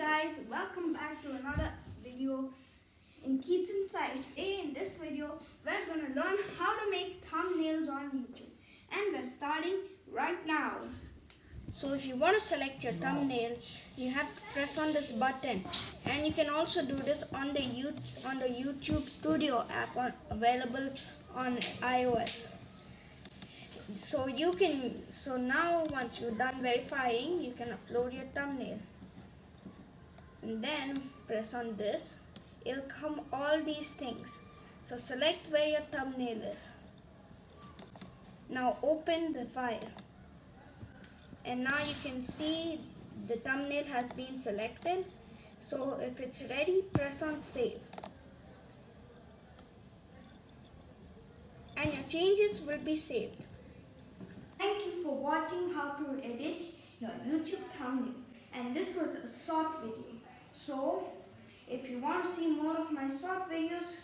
guys, welcome back to another video in Kids Inside. Today in this video we're going to learn how to make thumbnails on YouTube, and we're starting right now. So if you want to select your thumbnail, you have to press on this button, and you can also do this on the YouTube Studio app available on iOS. So now once you're done verifying, you can upload your thumbnail. And then press on this. It'll come all these things. So select where your thumbnail is. Now open the file. And now you can see the thumbnail has been selected. So if it's ready, press on save. And your changes will be saved. Thank you for watching how to edit your YouTube thumbnail. And this was a short video. So if you want to see more of my short videos,